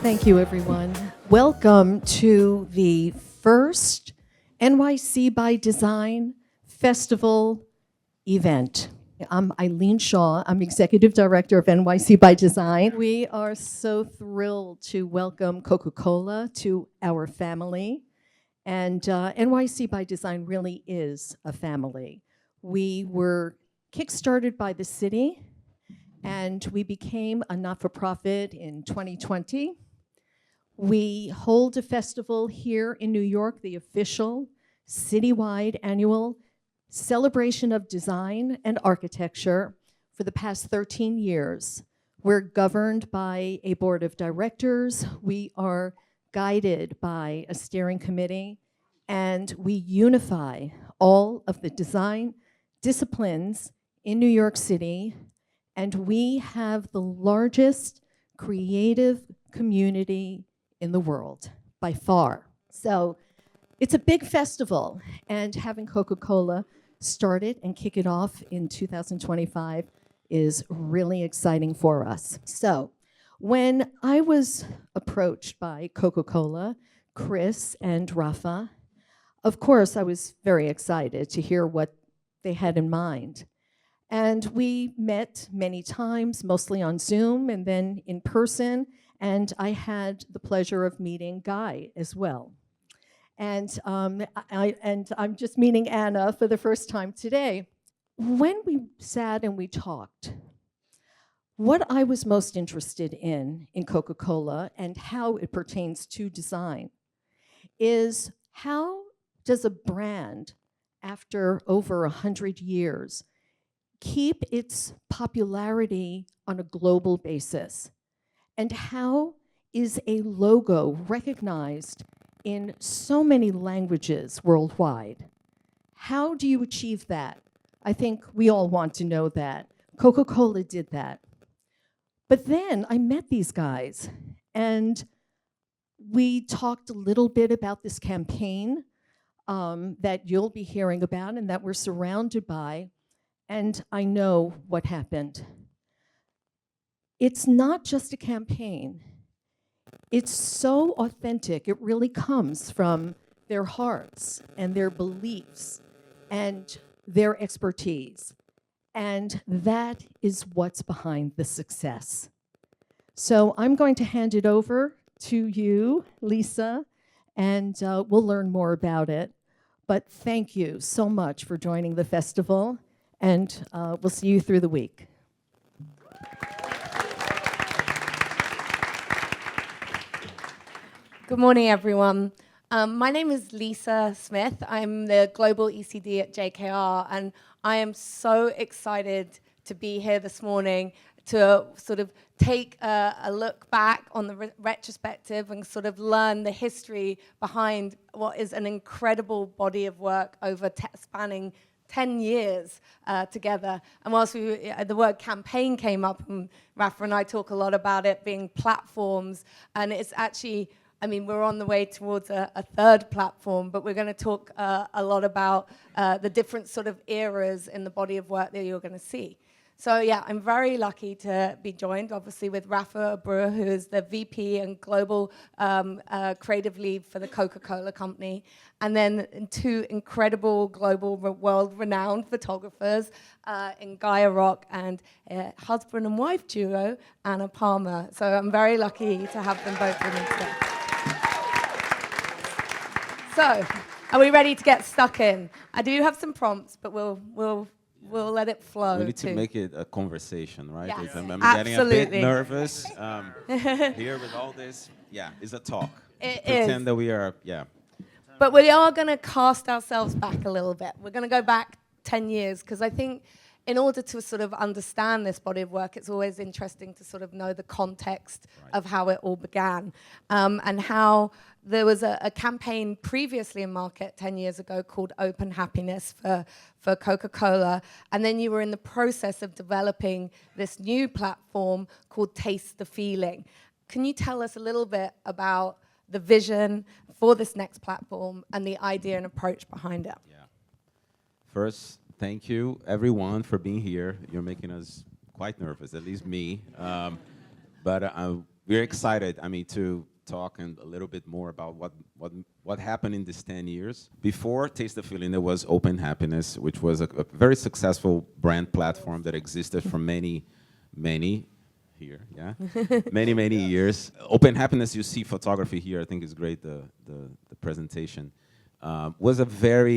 Thank you, everyone. Welcome to the first NYC by Design Festival event. I'm Eileen Shaw. I'm Executive Director of NYC by Design. We are so thrilled to welcome Coca-Cola to our family. And NYC by Design really is a family. We were kickstarted by the city, and we became a not-for-profit in 2020. We hold a festival here in New York, the official citywide annual celebration of design and architecture for the past 13 years. We're governed by a board of directors. We are guided by a steering committee, and we unify all of the design disciplines in New York City, and we have the largest creative community in the world, by far. So it's a big festival, and having Coca-Cola start it and kick it off in 2025 is really exciting for us. So when I was approached by Coca-Cola, Chris and Rapha, of course I was very excited to hear what they had in mind. And we met many times, mostly on Zoom and then in person, and I had the pleasure of meeting Guy as well. And I'm just meeting Anna for the first time today. When we sat and we talked, what I was most interested in Coca-Cola and how it pertains to design is how does a brand, after over 100 years, keep its popularity on a global basis? And how is a logo recognized in so many languages worldwide? How do you achieve that? I think we all want to know that. Coca-Cola did that. But then I met these guys, and we talked a little bit about this campaign that you'll be hearing about and that we're surrounded by, and I know what happened. It's not just a campaign. It's so authentic. It really comes from their hearts and their beliefs and their expertise. And that is what's behind the success. So I'm going to hand it over to you, Lisa, and we'll learn more about it. But thank you so much for joining the festival, and we'll see you through the week. Good morning, everyone. My name is Lisa Smith. I'm the Global ECD at JKR, and I am so excited to be here this morning to sort of take a look back on the retrospective and sort of learn the history behind what is an incredible body of work over spanning 10 years together. And whilst the word campaign came up, and Rapha and I talk a lot about it being platforms, and it's actually, I mean, we're on the way towards a third platform, but we're going to talk a lot about the different sort of eras in the body of work that you're going to see. So yeah, I'm very lucky to be joined, obviously, with Rapha Abreu, who is the VP and Global Creative Lead for the Coca-Cola Company, and then two incredible global, world-renowned photographers in Guy Aroch and husband and wife duo, Anna Palma. So I'm very lucky to have them both with me today. So, are we ready to get stuck in? I do have some prompts, but we'll let it flow. We need to make it a conversation, right? Yes, I'm absolutely. getting a bit nervous here with all this. Yeah, it's a talk. Pretend that we are, yeah. But we are going to cast ourselves back a little bit. We're going to go back 10 years, because I think in order to sort of understand this body of work, it's always interesting to sort of know the context of how it all began, and how there was a campaign previously in market 10 years ago called Open Happiness for Coca-Cola, and then you were in the process of developing this new platform called Taste the Feeling. Can you tell us a little bit about the vision for this next platform and the idea and approach behind it? Yeah. First, thank you, everyone, for being here. You're making us quite nervous, at least me. But we're excited, I mean, to talk a little bit more about what happened in these 10 years. Before Taste the Feeling, there was Open Happiness, which was a very successful brand platform that existed for many here, yeah, many years. Open Happiness, you see photography here, I think is great, the presentation. Was a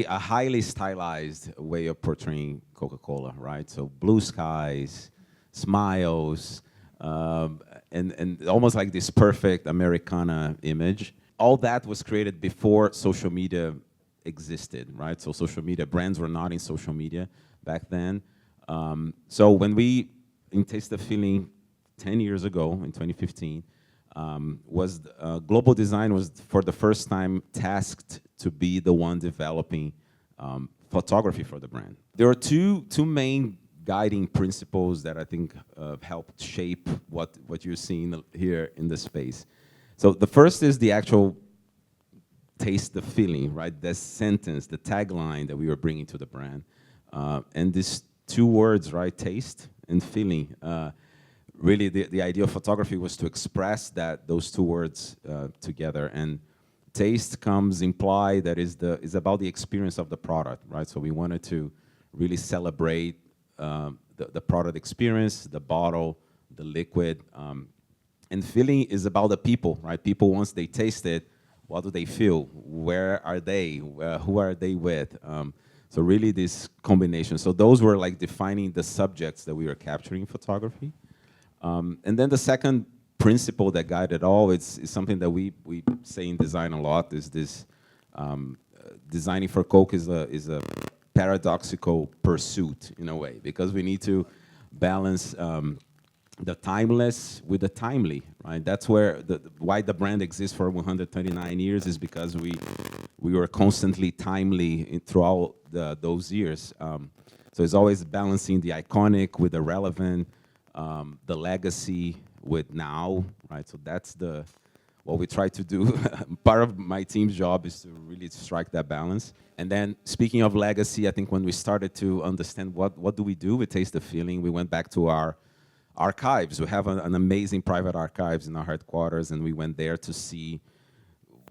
highly stylized way of portraying Coca-Cola, right? So blue skies, smiles, and almost like this perfect Americana image. All that was created before social media existed, right? So social media, brands were not in social media back then. So when we, in Taste the Feeling 10 years ago, in 2015, Global Design was for the first time tasked to be the one developing photography for the brand. There are two main guiding principles that I think helped shape what you're seeing here in the space. So the first is the actual taste the feeling, right? The sentence, the tagline that we were bringing to the brand. And these two words, right, taste and feeling, really the idea of photography was to express those two words together. And taste comes implied that is about the experience of the product, right? So we wanted to really celebrate the product experience, the bottle, the liquid. And feeling is about the people, right? People, once they taste it, what do they feel? Where are they? Who are they with? So really this combination. So those were like defining the subjects that we were capturing in photography. And then the second principle that guided all is something that we say in design a lot, is this designing for Coke is a paradoxical pursuit in a way, because we need to balance the timeless with the timely, right? That's where why the brand exists for 129 years is because we were constantly timely throughout those years. So it's always balancing the iconic with the relevant, the legacy with now, right? So that's what we try to do. Part of my team's job is to really strike that balance. And then speaking of legacy, I think when we started to understand what do we do with Taste the Feeling, we went back to our archives. We have an amazing private archives in our headquarters, and we went there to see,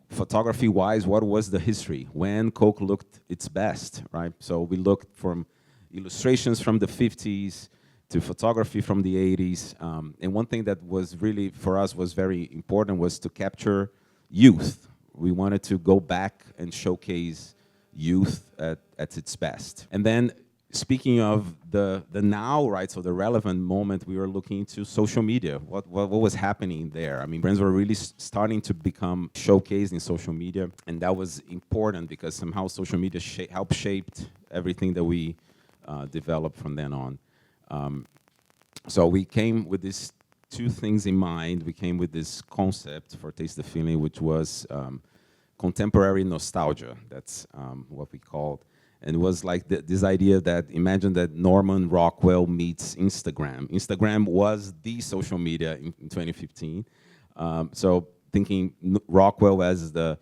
photography-wise, what was the history, when Coke looked its best, right? So we looked from illustrations from the 50s to photography from the 80s. And one thing that was really, for us, was very important was to capture youth. We wanted to go back and showcase youth at its best. And then speaking of the now, right, so the relevant moment, we were looking into social media. What was happening there? I mean, brands were really starting to become showcased in social media, and that was important because somehow social media helped shape everything that we developed from then on. So we came with these two things in mind. We came with this concept for Taste the Feeling, which was contemporary nostalgia. That's what we called. And it was like this idea that, imagine that Norman Rockwell meets Instagram. Instagram was the social media in 2015. So thinking Rockwell as the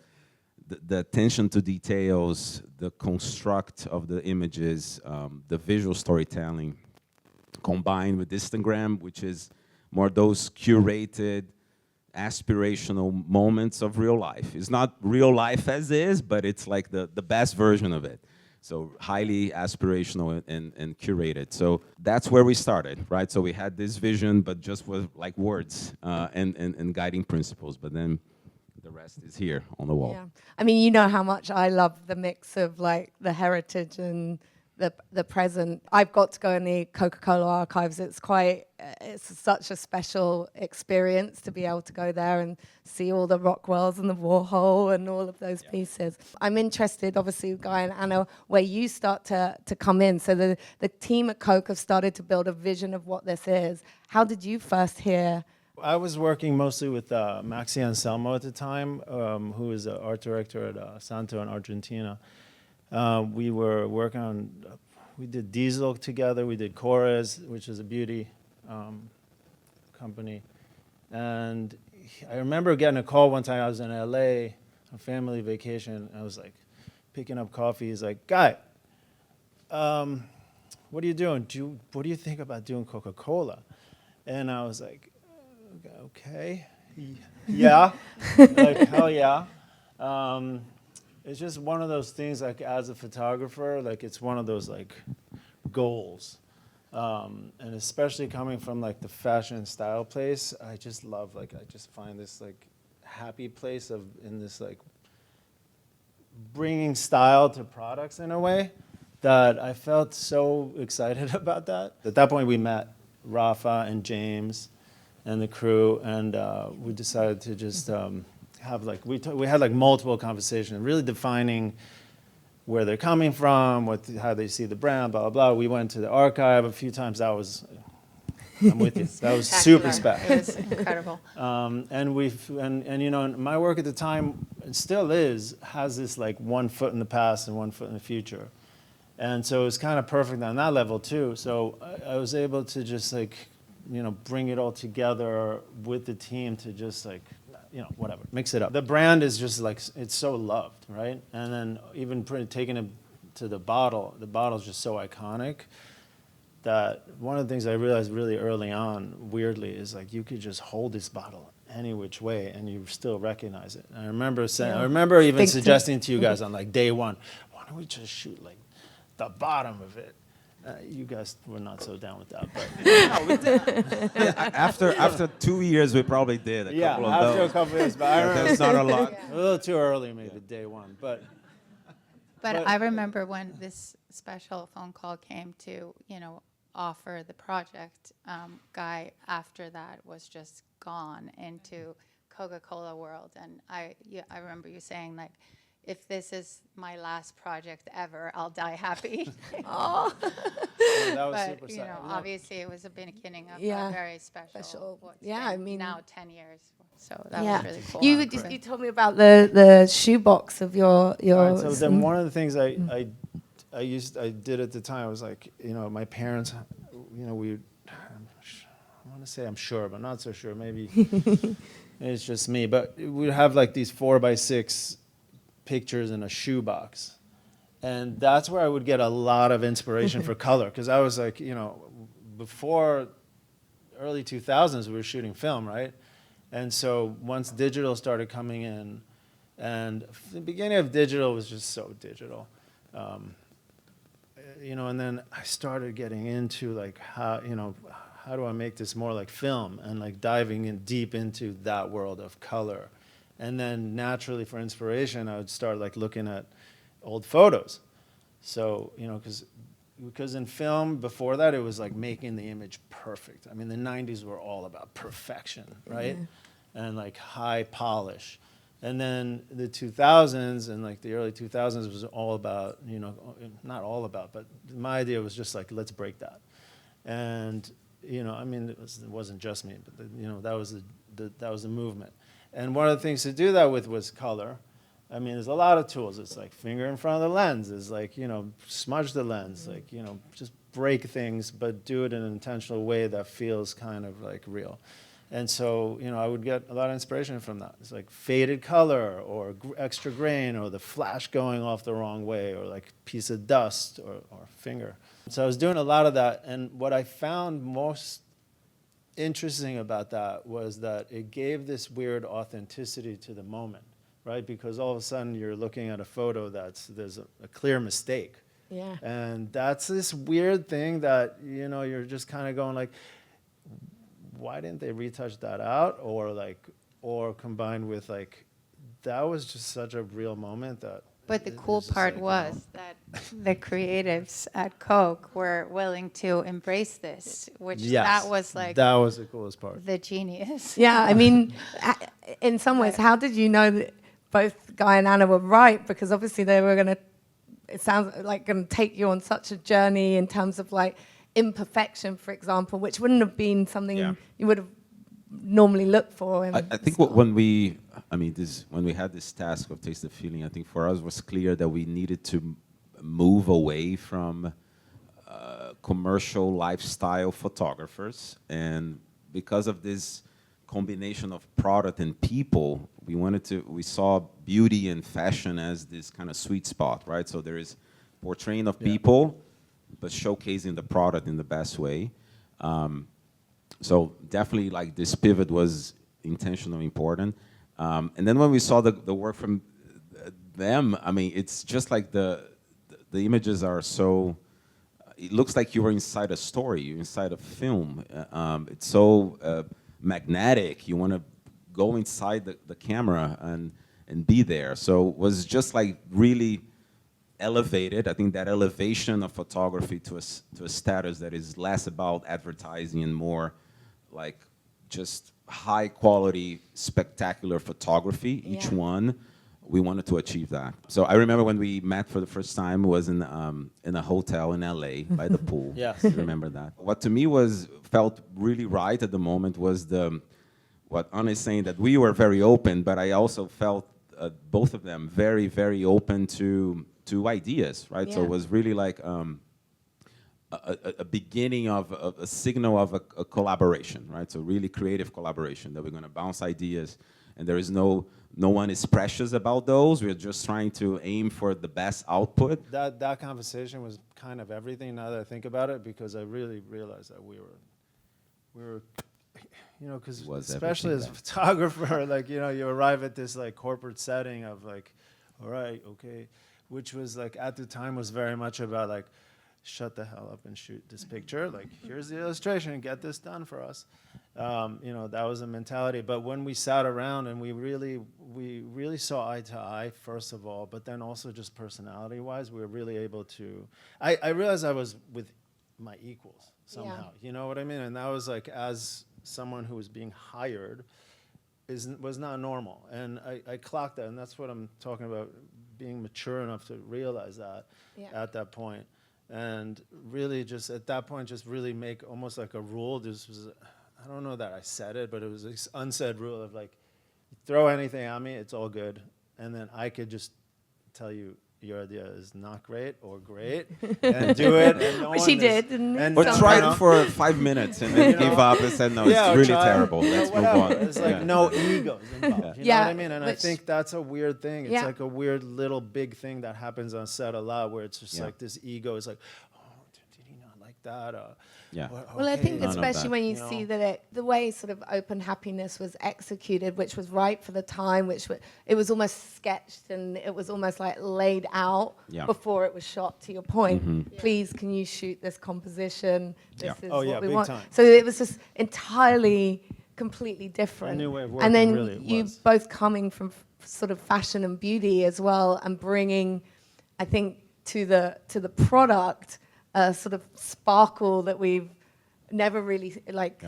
attention to details, the construct of the images, the visual storytelling, combined with Instagram, which is more those curated, aspirational moments of real life. It's not real life as is, but it's like the best version of it. So highly aspirational and curated. So that's where we started, right? So we had this vision, but just with like words and guiding principles. But then the rest is here on the wall. Yeah, I mean, you know how much I love the mix of like the heritage and the present. I've got to go in the Coca-Cola archives. It's such a special experience to be able to go there and see all the Rockwells and the Warhol and all of those pieces. I'm interested, obviously, Guy and Anna, where you start to come in. So the team at Coke have started to build a vision of what this is. How did you first hear? I was working mostly with Maxi Anselmo at the time, who is the art director at Santo in Argentina. We were working on, we did Diesel together, we did Chorus, which is a beauty company. And I remember getting a call one time. I was in LA, on family vacation. I was like picking up coffee. He's like, Guy, what are you doing? What do you think about doing Coca-Cola? And I was like, okay. Yeah, like hell yeah. It's just one of those things, like as a photographer, like it's one of those like goals. And especially coming from like the fashion and style place, I just love, like, I just find this like happy place of, in this like bringing style to products in a way that I felt so excited about that. At that point we met Rapha and James and the crew, and we decided to just have like, we had like multiple conversations, really defining where they're coming from, how they see the brand, blah, blah, blah. We went to the archive a few times. That was, I'm with you. That was super special. It was incredible. And you know, my work at the time, it still is, has this like one foot in the past and one foot in the future. And so it was kind of perfect on that level too. So I was able to just like, you know, bring it all together with the team to just like, you know, whatever, mix it up. The brand is just like, it's so loved, right? And then even taking it to the bottle's just so iconic that one of the things I realized really early on, weirdly, is like you could just hold this bottle any which way and you still recognize it. And I remember saying, I remember even suggesting to you guys on like day one, why don't we just shoot like the bottom of it? You guys were not so down with that, but No, we did. After 2 years, we probably did a couple of after those. a couple of years, but I remember That's not a lot. a little too early, maybe day one, but But I remember when this special phone call came to, you know, offer the project, Guy after that was just gone into Coca-Cola world. And I remember you saying like, if this is my last project ever, I'll die happy. Oh, that was But, super you sad. know, No. obviously it was a beginning of Yeah. a very special, Special. what's Yeah, been I mean- now 10 years. So that yeah. was really cool. You told me about the shoebox of your. All right, so then one of the things I did at the time was like, you know, my parents, you know, I want to say I'm sure, but not so sure. Maybe it's just me. But we'd have like these 4x6 pictures in a shoebox. And that's where I would get a lot of inspiration for color. Because I was like, you know, before early 2000s, we were shooting film, right? And so once digital started coming in, and the beginning of digital was just so digital. You know, and then I started getting into like how, you know, how do I make this more like film, and like diving in deep into that world of color. And then naturally for inspiration, I would start like looking at old photos. So, you know, because in film before that, it was like making the image perfect. I mean, the 90s were all about perfection, right? And like high polish. And then the 2000s and like the early 2000s was all about, you know, not all about, but my idea was just like, let's break that. And, you know, I mean, it wasn't just me, but, you know, that was the movement. And one of the things to do that with was color. I mean, there's a lot of tools. It's like finger in front of the lens. It's like, you know, smudge the lens. Like, you know, just break things, but do it in an intentional way that feels kind of like real. And so, you know, I would get a lot of inspiration from that. It's like faded color or extra grain or the flash going off the wrong way or like piece of dust or finger. So I was doing a lot of that. And what I found most interesting about that was that it gave this weird authenticity to the moment, right? Because all of a sudden you're looking at a photo there's a clear mistake. Yeah. And that's this weird thing that, you know, you're just kind of going like, why didn't they retouch that out? Or combined with like, that was just such a real moment that. But the it cool just part like, was that the creatives at Coke were willing to embrace this, which Yes, that was like that was the coolest part. the genius. Yeah, I mean, in some ways, how did you know that both Guy and Anna were right? Because obviously they were going to, it sounds like going to take you on such a journey in terms of like imperfection, for example, which wouldn't have been something you would have normally looked for. I think when we had this task of Taste the Feeling, I think for us was clear that we needed to move away from commercial lifestyle photographers, and because of this combination of product and people, we saw beauty and fashion as this kind of sweet spot, right? So there is portraying of people, but showcasing the product in the best way. So definitely like this pivot was intentional, important. And then when we saw the work from them, I mean, it's just like the images are so, it looks like you were inside a story, you're inside a film. It's so magnetic. You want to go inside the camera and be there. So it was just like really elevated. I think that elevation of photography to a status that is less about advertising and more like just high quality, spectacular photography, each one. We wanted to achieve that. So I remember when we met for the first time was in a hotel in LA by the pool. Yes. I remember that. What to me felt really right at the moment was what Anna is saying, that we were very open, but I also felt both of them very, very open to ideas, right? Yeah. So it was really like a beginning of a signal of a collaboration, right? So really creative collaboration, that we're going to bounce ideas, and there is no one is precious about those. We're just trying to aim for the best output. That conversation was kind of everything now that I think about it, because I really realized that we were, you know, because especially as a photographer, like, you know, you arrive at this like corporate setting of like, all right, okay, which was like at the time was very much about like, shut the hell up and shoot this picture. Like, here's the illustration, get this done for us. You know, that was a mentality. But when we sat around and we really saw eye to eye, first of all, but then also just personality-wise, we were really able to. I realized I was with my equals somehow. You know what I mean? And that was like, as someone who was being hired, was not normal. And I clocked that, and that's what I'm talking about, being mature enough to realize that at that point. And really just at that point, just really make almost like a rule. This was, I don't know that I said it, but it was this unsaid rule of like, throw anything at me, it's all good. And then I could just tell you, your idea is not great or great, and do it. And no Which one he did, didn't he? Or tried it for 5 minutes and then gave up and said, no, it's or really try- terrible. Let's move on. It's like no egos involved. You know Yeah, what I mean? And I which- think that's a weird thing. It's Yeah. like a weird little big thing that happens on set a lot, where it's just like this ego is like, oh, did he not like that? Well, I think None of especially that. when you You see know? that the way sort of open happiness was executed, which was right for the time, it was almost sketched and it was almost like laid out before it was shot, to your point. Please, can you shoot this composition? This is Oh, what yeah, we big want. time. So it was just entirely, completely different. new way of and working, then really, it you was. both coming from sort of fashion and beauty as well, and bringing, I think, to the product, a sort of sparkle that we've never really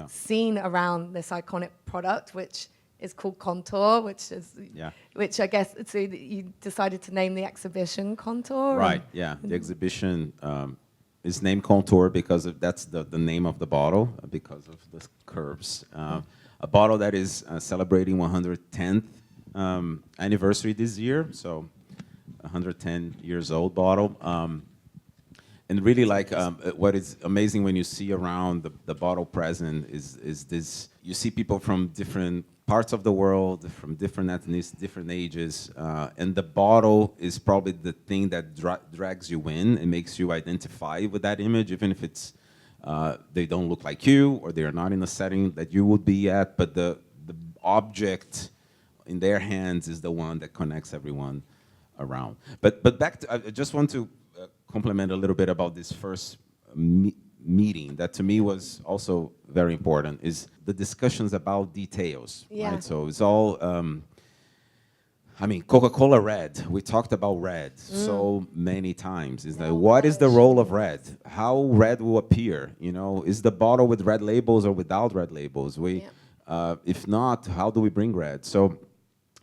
seen around this iconic product, which is called Contour, which I guess so you decided to name the exhibition Contour. Right, yeah. The exhibition is named Contour because that's the name of the bottle, because of the curves. A bottle that is celebrating 110th anniversary this year, so 110 years old bottle. And really, like, what is amazing when you see around the bottle present is this, you see people from different parts of the world, from different ethnicities, different ages, and the bottle is probably the thing that drags you in and makes you identify with that image, even if it's, they don't look like you, or they're not in a setting that you would be at, but the object in their hands is the one that connects everyone around. But back to, I just want to compliment a little bit about this first meeting that to me was also very important, is the discussions about details. Yeah. Right? So it's all, I mean, Coca-Cola Red, we talked about red so many times. Is that what is the role of red? How red will appear? You know, is the bottle with red labels or without red labels? If not, how do we bring red? So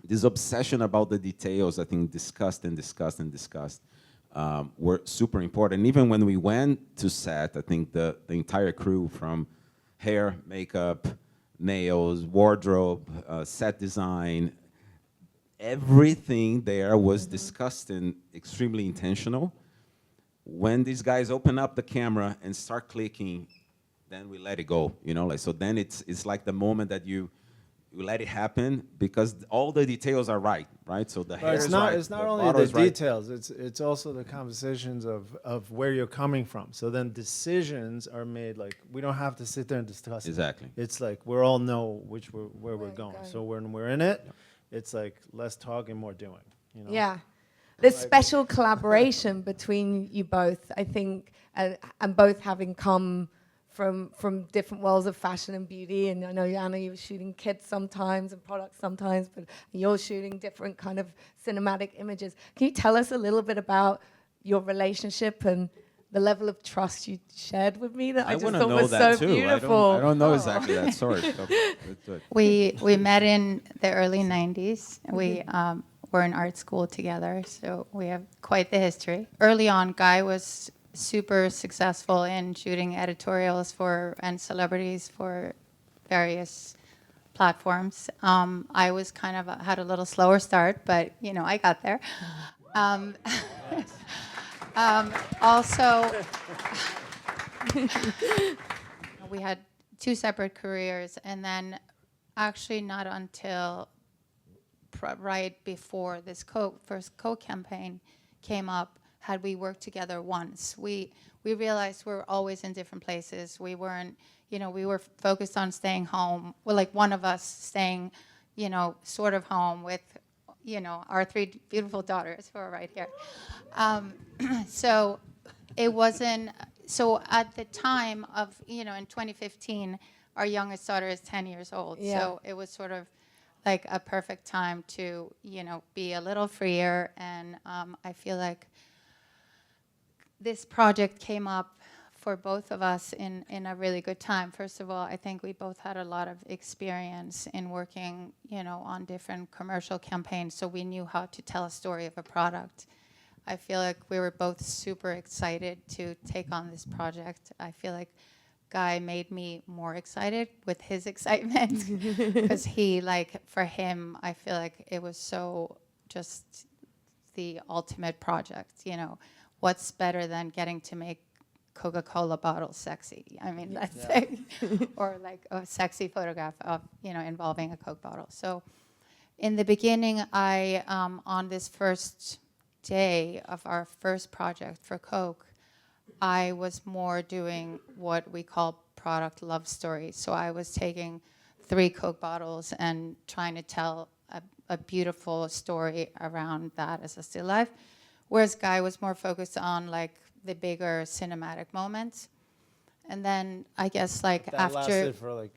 this obsession about the details, I think, discussed were super important. Even when we went to set, I think the entire crew, from hair, makeup, nails, wardrobe, set design, everything there was discussed and extremely intentional. When these guys open up the camera and start clicking, then we let it go, you know, like, so then it's like the moment that you we let it happen because all the details are right? So the hair But is right. it's not the only bottle the is right. details, it's also the conversations of where you're coming from. So then decisions are made, like, we don't have to sit there and discuss it. Exactly. It's like we all know where we're going. going. So when we're in it, it's like less talking, more doing. You know? Yeah. There's special collaboration between you both, I think, and both having come from different worlds of fashion and beauty. And I know, Anna, you were shooting kids sometimes and products sometimes, but you're shooting different kind of cinematic images. Can you tell us a little bit about your relationship and the level of trust you shared with me that I just wanna thought know was that so too. beautiful? I don't know exactly that story. So let's do it. We met in the early 90s. We were in art school together, so we have quite the history. Early on, Guy was super successful in shooting editorials and celebrities for various platforms. I was kind of had a little slower start, but I got there. Also, we had 2 separate careers, and then actually not until right before this first Coke campaign came up had we worked together once. We realized we were always in different places. We weren't, we were focused on staying home. Well, like one of us staying, sort of home with, our 3 beautiful daughters who are right here. So it wasn't, so at the time of, in 2015, our youngest daughter is 10 years old. Yeah. So it was sort of like a perfect time to, be a little freer. And I feel like this project came up for both of us in a really good time. First of all, I think we both had a lot of experience in working, on different commercial campaigns, so we knew how to tell a story of a product. I feel like we were both super excited to take on this project. I feel like Guy made me more excited with his excitement because for him, I feel like it was so just the ultimate project, What's better than getting to make Coca-Cola bottles sexy? I mean, that's or like a sexy photograph of, involving a Coke bottle. So in the beginning, I, on this first day of our first project for Coke, I was more doing what we call product love stories. So I was taking 3 Coke bottles and trying to tell a beautiful story around that as a still life. Whereas Guy was more focused on like the bigger cinematic moments. And then I guess That after lasted for like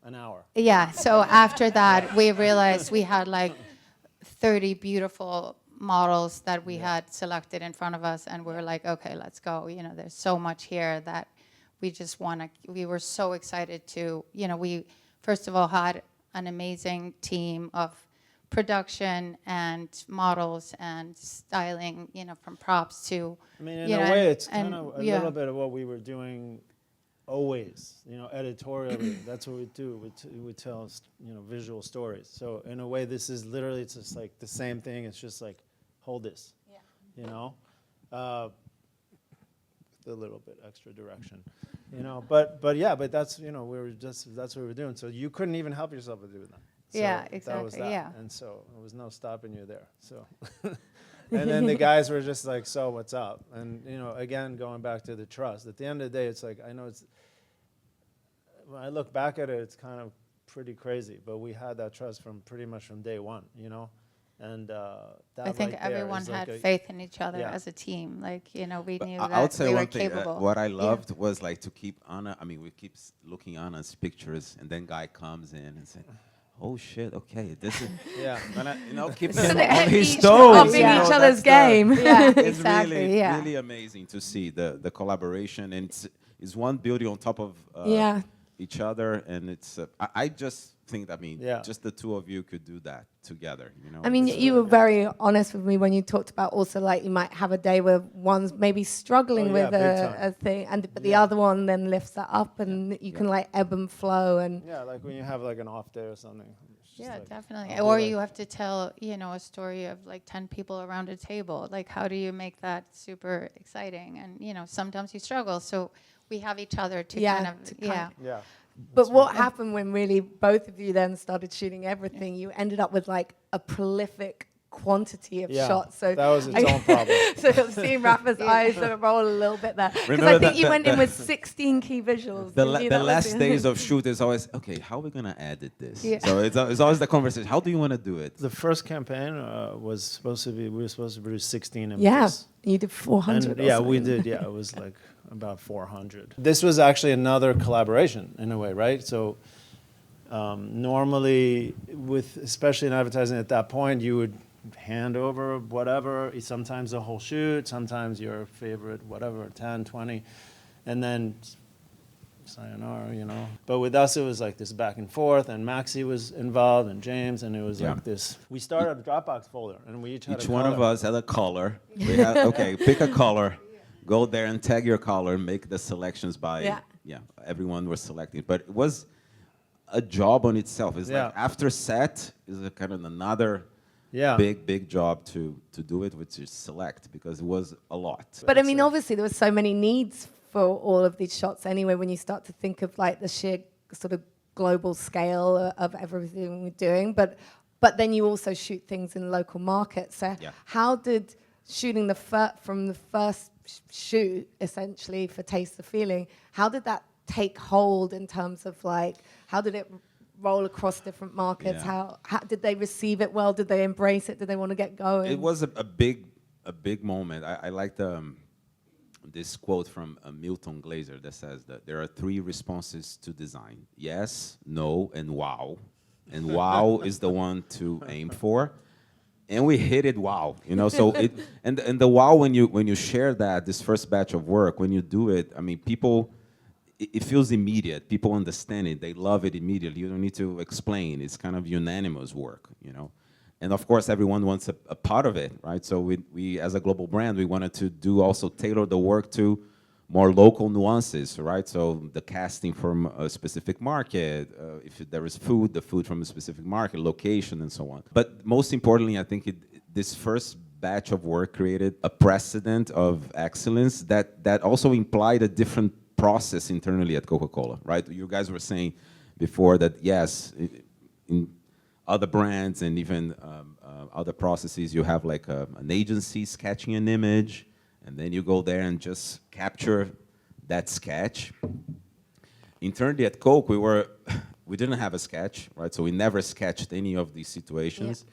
an hour. yeah, so after that we realized we had like 30 beautiful models that we had selected in front of us, and we were like, okay, let's go. There's so much here that we were so excited to, we first of all had an amazing team of production and models and styling, from props to. I mean, in a way, it's kind of a little bit of what we were doing always, editorially. That's what we do. We tell, visual stories. So in a way, this is literally, it's just like the same thing. It's just like, hold this, a little bit extra direction, But that's, that's what we were doing. So you couldn't even help yourself with doing that. So Yeah, that exactly, was that. yeah. And so there was no stopping you there. So, and then the guys were just like, so what's up? And, again, going back to the trust, at the end of the day, it's like, I know when I look back at it, it's kind of pretty crazy, but we had that trust pretty much from day one, And that I think right there everyone is like had faith in each other as a team. We But knew I that would say we were one thing. capable. What I loved was like to keep Anna. I mean, we keep looking Anna's pictures, and then Guy comes in and says, "Oh shit, okay, this is." Yeah. And keep So him they're on his each toes. upping each other's game. Yeah, It's exactly. really, Yeah. really amazing to see the collaboration, and it's one beauty on top of each other, and it's. I just think, just the 2 of you could do that together. I mean, you were very honest with me when you talked about also like you might have a day where one's maybe struggling with a thing, but the other one then lifts that up, and you can like ebb and flow. And like when you have like an off day or something. Yeah, like, definitely. Or you have to tell, a story of like 10 people around a table. Like, how do you make that super exciting? And, sometimes you struggle. So we have each other to kind of, Yeah. But what happened when really both of you then started shooting everything? You ended up with like a prolific quantity of Yeah, shots. So that was its own problem. So I'm seeing Rapha's eyes sort of roll a little bit there. Because Remember I think that- you that- went in that- with 16 key visuals. The, didn't you? the That was last days of shoot is always, okay, how are we going to edit this? Yeah. So it's always the conversation. How do you want to do it? The first campaign was supposed to be, we were supposed to produce 16 images. Yeah, you did 400 And or yeah, we something. did. Yeah, it was like about 400. This was actually another collaboration in a way, right? So normally, with especially in advertising at that point, you would hand over whatever. Sometimes the whole shoot, sometimes your favorite whatever, 10, 20, and then sayonara, you know. But with us, it was like this back and forth, and Maxi was involved, and James, and it was Yeah. like this. We started a Dropbox folder, and we each had Each a one of color. us had a color. We had, okay, pick a color, go there and tag your color, make the selections by, Yeah. everyone was selecting. But it was a job on itself. It's like Yeah. after set is a kind of another Yeah. big job to do it, which is select, because it was a lot. But I mean, obviously, there were so many needs for all of these shots anyway, when you start to think of like the sheer sort of global scale of everything we're doing. But then you also shoot things in local markets. So Yeah. how did shooting from the first shoot, essentially, for Taste the Feeling, how did that take hold in terms of like, how did it roll across different markets? Yeah. How did they receive it well? Did they embrace it? Did they want to get going? It was a big moment. I liked this quote from Milton Glaser that says that there are 3 responses to design: yes, no, and wow. And wow is the one to aim for. And we hit it wow, you know. So it and the wow, when you share that, this first batch of work, when you do it, I mean, people, it feels immediate. People understand it. They love it immediately. You don't need to explain. It's kind of unanimous work, you know. And of course, everyone wants a part of it, right? So we, as a global brand, we wanted to do also tailor the work to more local nuances, right? So the casting from a specific market, if there is food, the food from a specific market, location, and so on. But most importantly, I think this first batch of work created a precedent of excellence that also implied a different process internally at Coca-Cola, right? You guys were saying before that, yes, in other brands and even other processes, you have like an agency sketching an image, and then you go there and just capture that sketch. Internally at Coke, we didn't have a sketch, right? So we never sketched any of these situations.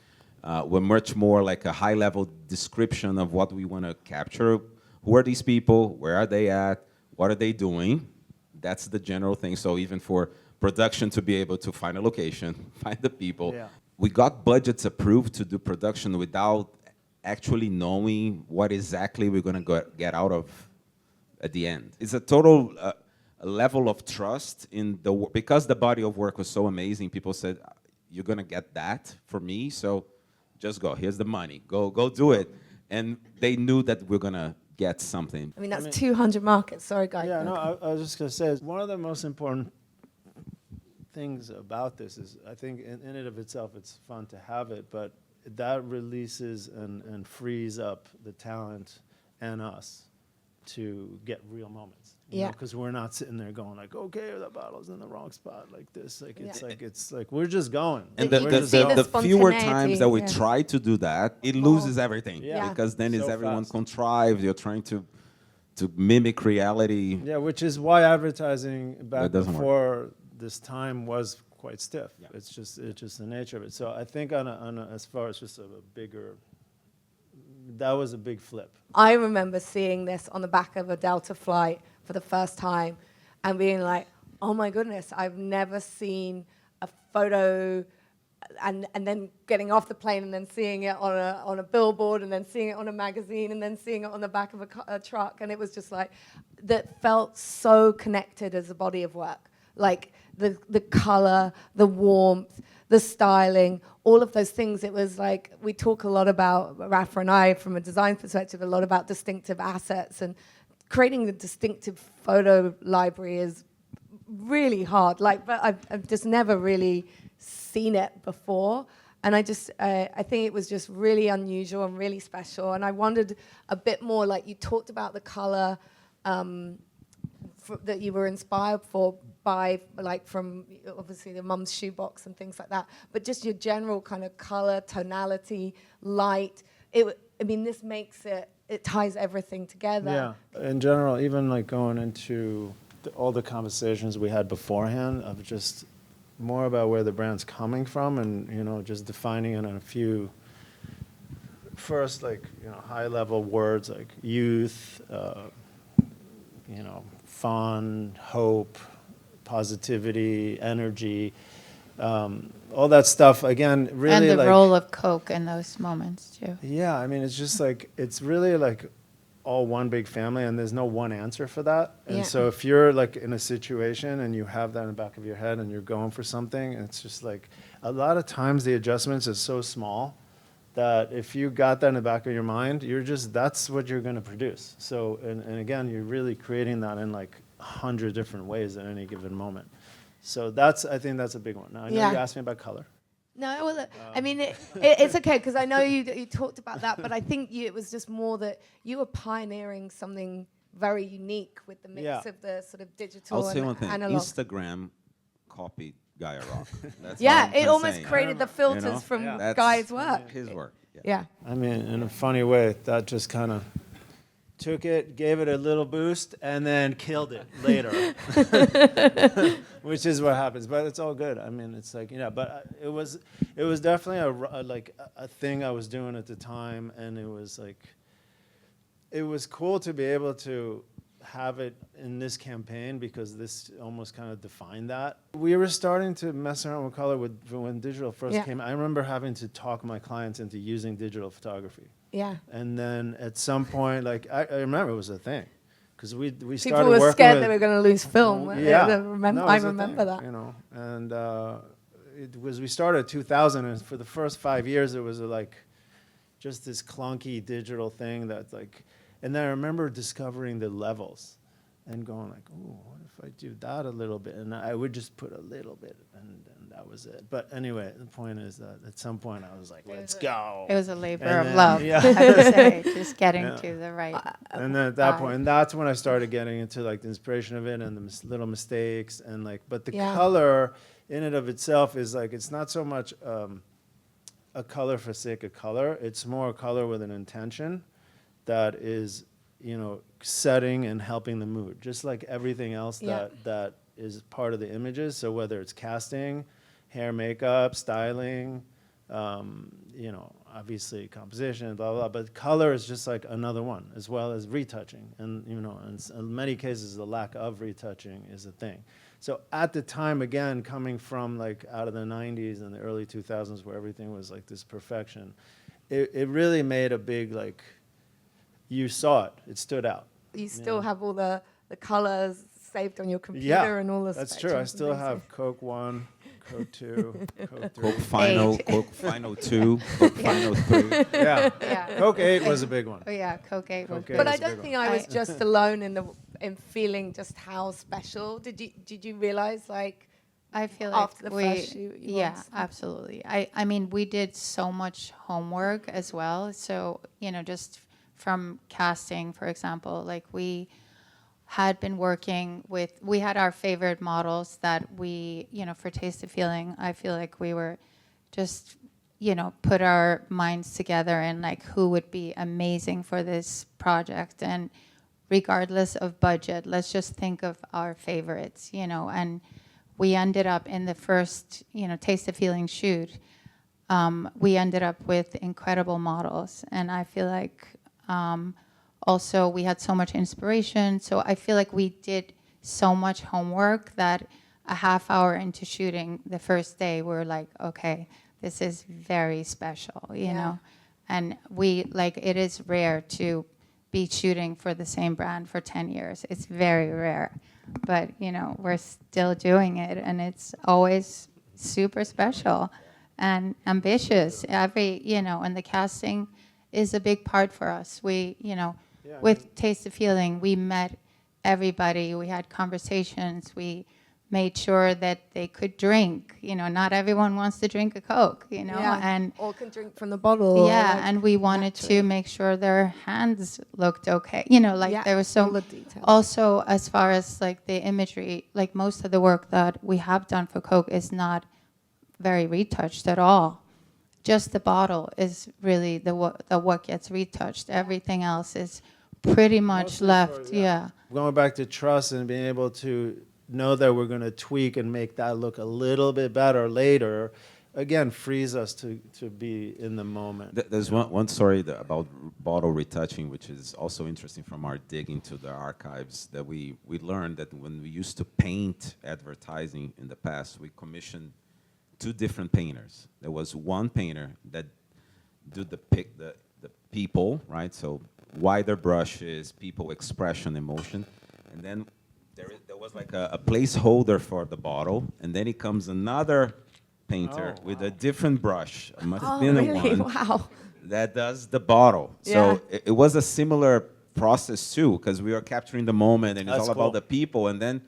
We're much more like a high-level description of what we want to capture. Who are these people? Where are they at? What are they doing? That's the general thing. So even for production to be able to find a location, find the people. Yeah. We got budgets approved to do production without actually knowing what exactly we're going to get out of at the end. It's a total level of trust in the work. Because the body of work was so amazing, people said, you're going to get that for me, so just go. Here's the money. Go do it. And they knew that we're going to get something. I mean, that's 200 markets. Sorry, guys. Yeah, no, I was just going to say, one of the most important things about this is, I think in it of itself, it's fun to have it, but that releases and frees up the talent and us to get real moments. Yeah. Because we're not sitting there going like, okay, the bottle's in the wrong spot like this. Like it's like we're just going. And You can see the the fewer spontaneity, times that we yeah. try to do that, it loses everything. Yeah. Because then So it's everyone fast. contrived. You're trying to mimic reality. Yeah, which is why advertising back It doesn't work. before this time was quite stiff. Yeah. It's just the nature of it. So I think as far as just a bigger, that was a big flip. I remember seeing this on the back of a Delta flight for the first time and being like, oh my goodness, I've never seen a photo, and then getting off the plane and then seeing it on a billboard and then seeing it on a magazine and then seeing it on the back of a truck. And it was just like, that felt so connected as a body of work. Like the color, the warmth, the styling, all of those things. It was like, we talk a lot about, Rapha and I, from a design perspective, a lot about distinctive assets, and creating the distinctive photo library is really hard. Like, but I've just never really seen it before. And I think it was just really unusual and really special. And I wondered a bit more, like you talked about the color that you were inspired for by, like, from obviously the mum's shoebox and things like that, but just your general kind of color, tonality, light. I mean, this makes it ties everything together. Yeah, in general, even like going into all the conversations we had beforehand of just more about where the brand's coming from, and just defining it in a few first, like high level words like youth, fun, hope, positivity, energy, all that stuff. Again, really, And the like, role of Coke in those moments too. yeah, I mean, it's just like, it's really like all one big family, and there's no one answer for that. And Yeah. so if you're like in a situation and you have that in the back of your head and you're going for something, it's just like a lot of times the adjustments is so small that if you got that in the back of your mind, that's what you're going to produce. So, and again, you're really creating that in like 100 different ways at any given moment. So I think that's a big one. Now, I know Yeah. you asked me about color. No, well, I mean, it's okay, because I know you talked about that, but I think it was just more that you were pioneering something very unique with the mix Yeah. of the sort of digital I'll say and one thing. analog. Instagram copied Guy Aroch. That's all Yeah, I'm it kinda almost saying. created the filters You know? from Yeah. That's Guy's work. His work. Yeah. Yeah. I mean, in a funny way, that just kind of took it, gave it a little boost, and then killed it later, which is what happens. But it's all good. I mean, it's like, but it was definitely a thing I was doing at the time, and it was cool to be able to have it in this campaign, because this almost kind of defined that. We were starting to mess around with color when digital first Yeah. came. I remember having to talk my clients into using digital photography. Yeah. And then at some point, like, I remember it was a thing, because we People started were working scared with, they were going to lose film. weren't they? yeah, I No, remember, it was a thing, that. And it was, we started in 2000, and for the first 5 years, it was like just this clunky digital thing that's like, and then I remember discovering the levels and going like, ooh, what if I do that a little bit? And I would just put a little bit, and that was it. But anyway, the point is that at some point I was like, let's go. It was a labor And of then- love, yeah. I have to say, just getting Yeah. to the right. And then at that Right. point, and that's when I started getting into like the inspiration of it and the little mistakes, and like, but the Yeah. color in and of itself is like, it's not so much a color for sake of color. It's more a color with an intention that is, setting and helping the mood, just like everything else Yeah. that is part of the images. So whether it's casting, hair, makeup, styling, obviously composition, blah, blah, but color is just like another one, as well as retouching. And, in many cases, the lack of retouching is a thing. So at the time, again, coming from like out of the 90s and the early 2000s, where everything was like this perfection, it really made a big, like, you saw it, it stood out. You still have all the colors saved on your computer Yeah, and all the that's true. I spectrums and still things. have Coke 1, Coke 2, Coke 3. Coke Final, Coke Final 2, Coke Final 3. Yeah. Yeah. Coke 8 was a big one. Oh yeah, Coke 8 was Coke good. 8 But was I a big don't one. think I was just alone in feeling just how special. Did you realize, like, I feel like after the first shoot, you yeah, wanted to- absolutely. I mean, we did so much homework as well. So, just from casting, for example, like we had been working with, we had our favorite models that we, for Taste of Feeling, I feel like we were just, put our minds together and like who would be amazing for this project. And regardless of budget, let's just think of our favorites, and we ended up in the first, Taste of Feeling shoot, we ended up with incredible models. And I feel like also we had so much inspiration. So I feel like we did so much homework that a half hour into shooting the first day, we're like, okay, this is very special, you know? And it is rare to be shooting for the same brand for 10 years. It's very rare. But, we're still doing it, and it's always super special and ambitious. And the casting is a big part for us. We, with Taste of Feeling, we met everybody. We had conversations. We made sure that they could drink. You know, not everyone wants to drink a Coke, you know, and or can drink from the bottle. yeah, like, and we wanted to make sure their hands looked okay. You know, like there was all the details. also, as far as like the imagery, like most of the work that we have done for Coke is not very retouched at all. Just the bottle is really the what gets retouched. Everything else is pretty much Mostly left. for- Yeah. Going back to trust and being able to know that we're going to tweak and make that look a little bit better later, again, frees us to be in the moment. There's one story about bottle retouching, which is also interesting from our dig into the archives, that we learned that when we used to paint advertising in the past, we commissioned 2 different painters. There was one painter that did the people, right? So wider brushes, people expression, emotion. And then there was like a placeholder for the bottle. And then it comes another painter with a different brush, a much thinner really? one, Wow. that does the bottle. So it was a similar process too, because we were capturing the moment, and it's That's all cool. about the people. And then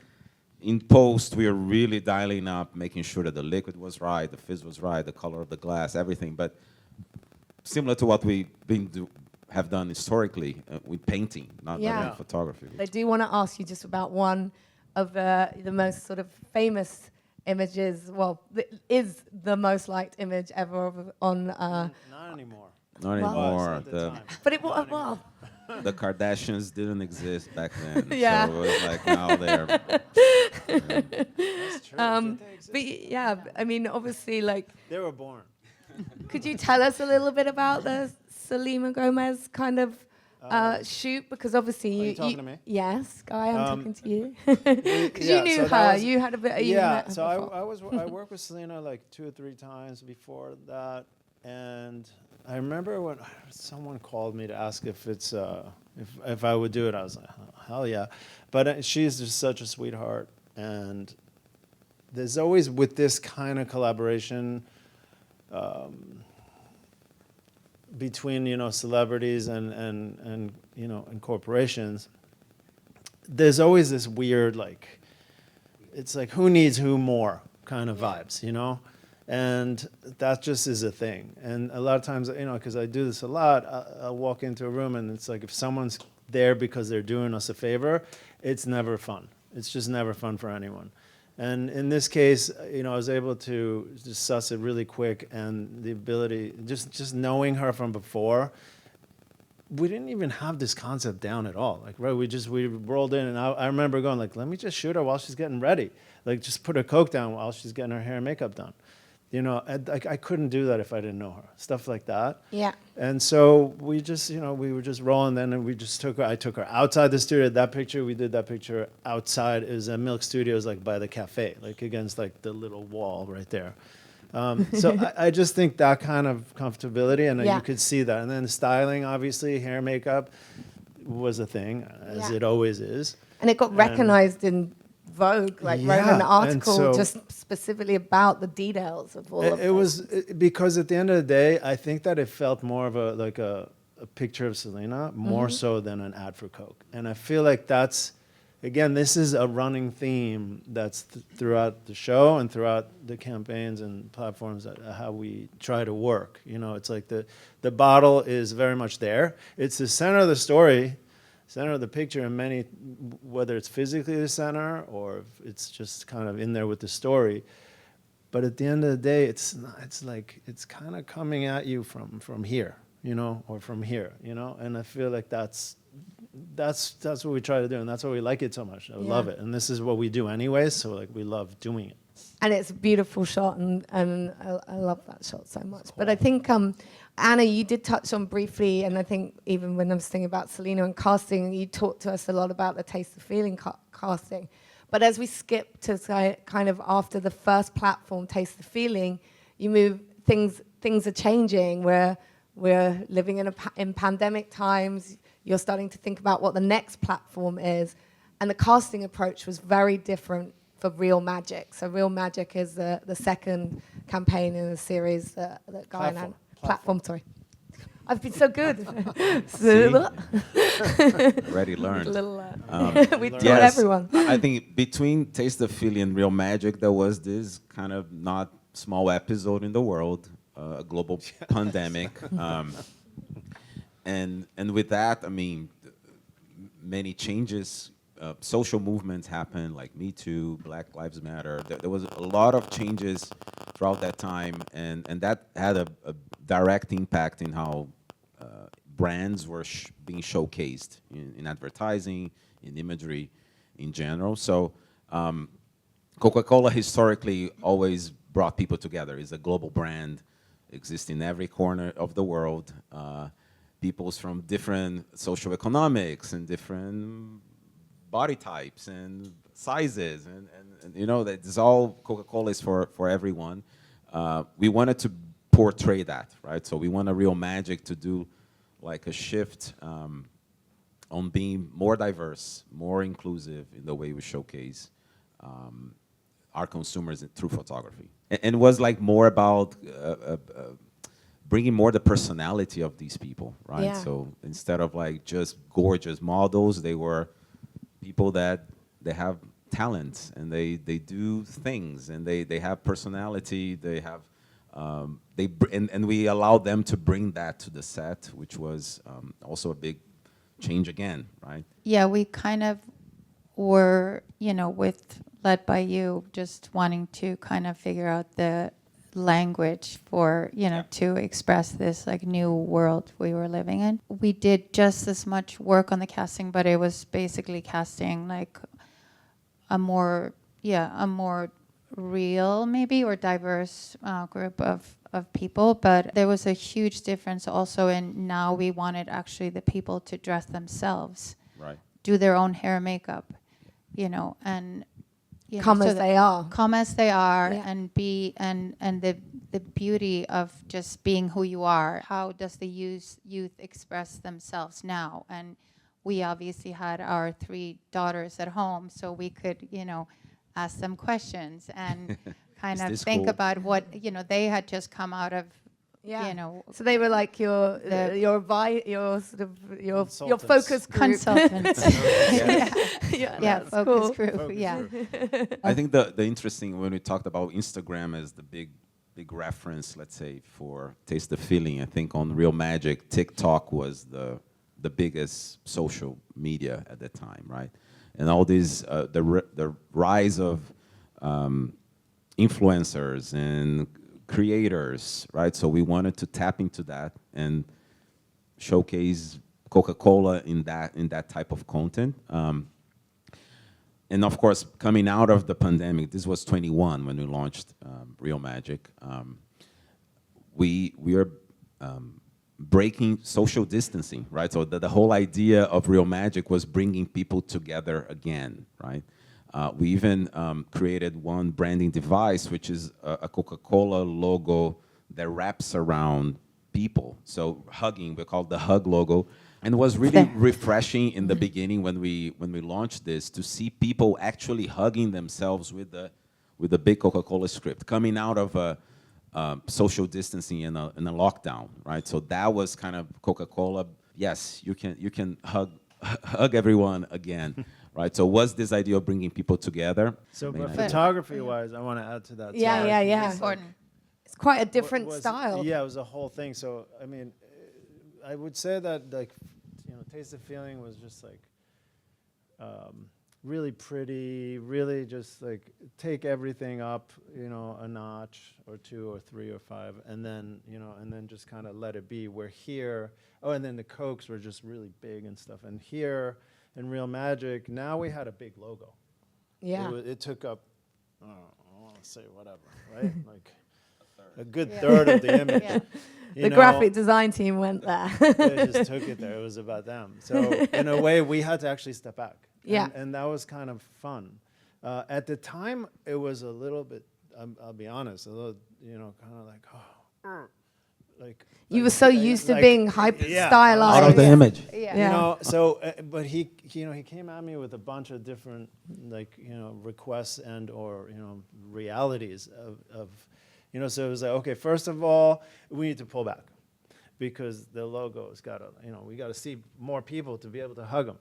in post, we were really dialing up, making sure that the liquid was right, the fizz was right, the color of the glass, everything. But similar to what we've have done historically with painting, not in photography. I do want to ask you just about one of the most sort of famous images, is the most liked image ever on... Not anymore. Not anymore. At the time. but it was, The Kardashians didn't exist back then. Yeah. So it was like now they're... That's true. Did they exist? but yeah, I mean, obviously, like, They were born. could you tell us a little bit about the Selena Gomez kind of shoot? Because obviously you talking to me? Yes, Guy, I'm talking to you. Because yeah, you knew so that her. was- You had a bit. You Yeah, met her so before. I worked with Selena like 2 or 3 times before that, and I remember when someone called me to ask if it's if I would do it. I was like, hell yeah, but she's just such a sweetheart, and there's always with this kind of collaboration between celebrities and and corporations. There's always this weird it's like who needs who more kind of vibes, and that just is a thing. And a lot of times, because I do this a lot, I'll walk into a room and it's like if someone's there because they're doing us a favor, it's never fun. It's just never fun for anyone. And in this case, I was able to just suss it really quick, and the ability, just knowing her from before, we didn't even have this concept down at all. We rolled in, and I remember going let me just shoot her while she's getting ready. Just put her Coke down while she's getting her hair and makeup done. I couldn't do that if I didn't know her. Stuff like that. Yeah. And so we just, we were just rolling then, and we just I took her outside the studio. That picture, we did that picture outside. It was at Milk Studios, by the cafe, against the little wall right there. So I just think that kind of comfortability, and you could see that. And then styling, obviously, hair, makeup was a thing, as it always is. And it got recognized in Vogue, wrote an article just specifically about the details of all of it. It was because at the end of the day, I think that it felt more of a picture of Selena, more so than an ad for Coke. And I feel like that's, again, this is a running theme that's throughout the show and throughout the campaigns and platforms that how we try to work. It's like the bottle is very much there. It's the center of the story, center of the picture, and many, whether it's physically the center or if it's just kind of in there with the story. But at the end of the day, it's kind of coming at you from here, or from here, and I feel like that's what we try to do, and that's why we like it so much. I love it, and this is what we do anyways, so we love doing it. And it's a beautiful shot, and I love that shot so much. But I think, Anna, you did touch on briefly, and I think even when I was thinking about Selena and casting, you talked to us a lot about the Taste the Feeling casting. But as we skip to kind of after the first platform, Taste the Feeling, you move, things are changing. We're living in pandemic times. You're starting to think about what the next platform is. And the casting approach was very different for Real Magic. So Real Magic is the second campaign in the series that Guy and Anna... Platform, sorry. I've been so good. See? Already learned. We taught everyone. I think between Taste the Feeling and Real Magic, there was this kind of not small episode in the world, a global pandemic. And with that, I mean, many changes, social movements happened, like Me Too, Black Lives Matter. There was a lot of changes throughout that time, and that had a direct impact in how brands were being showcased in advertising, in imagery, in general. So Coca-Cola historically always brought people together. It's a global brand, exists in every corner of the world. Peoples from different socioeconomics and different body types and sizes, and you know, that it's all Coca-Cola is for everyone. We wanted to portray that, right? So we want a Real Magic to do like a shift on being more diverse, more inclusive in the way we showcase our consumers through photography. And it was like more about bringing more the personality of these people, right? Yeah. So instead of like just gorgeous models, they were people that they have talents and they do things and they have personality. They have and we allowed them to bring that to the set, which was also a big change again, right? Yeah, we kind of were, led by you, just wanting to kind of figure out the language for, to express this like new world we were living in. We did just as much work on the casting, but it was basically casting like a more real maybe or diverse group of people. But there was a huge difference also in now we wanted actually the people to dress themselves, Right. do their own hair and makeup, and Come as they are. Come as they are, Yeah. and be and the beauty of just being who you are. How does the youth express themselves now? And we obviously had our 3 daughters at home, so we could, ask them questions and kind Is of this think cool? about what, they had just come out of, So they were like your Consultants. focus group. consultants. Yeah, Yeah, that's focus cool. group, Focus yeah. group. I think the interesting, when we talked about Instagram as the big reference, let's say, for Taste the Feeling, I think on Real Magic, TikTok was the biggest social media at that time, right? And all these, the rise of influencers and creators, right? So we wanted to tap into that and showcase Coca-Cola in that type of content. And of course, coming out of the pandemic, this was 21 when we launched Real Magic. We are breaking social distancing, right? So the whole idea of Real Magic was bringing people together again, right? We even created one branding device, which is a Coca-Cola logo that wraps around people. So hugging, we call it the hug logo. And it was really refreshing in the beginning when we launched this to see people actually hugging themselves with the big Coca-Cola script coming out of a social distancing in a lockdown, right? So that was kind of Coca-Cola. Yes, you can hug everyone again, right? So was this idea of bringing people together? So, main but idea. photography-wise, I want to add to that. Yeah, too. yeah, yeah. Important. It's quite a different was- style. Yeah, it was a whole thing. So, I mean, I would say that, like, Taste the Feeling was just like really pretty, really just like take everything up, a notch or 2 or 3 or 5, and then, and then just kind of let it be. Where here, and then the Cokes were just really big and stuff. And here in Real Magic, now we had a big logo. Yeah. It took up, I want to say whatever, right? Like a good third of the image. Yeah. You The know, graphic design team went there. they just took it there. It was about them. So in a way, we had to actually step back. Yeah. And that was kind of fun. At the time, it was a little bit, I'll be honest, a little, kind of like, like. You were so used to like- being hyper yeah, stylized. Out of the image. Yeah. Yeah. So, but he came at me with a bunch of different, like, requests and or, realities of so it was like, okay, first of all, we need to pull back. because the logo's got to, we got to see more people to be able to hug them.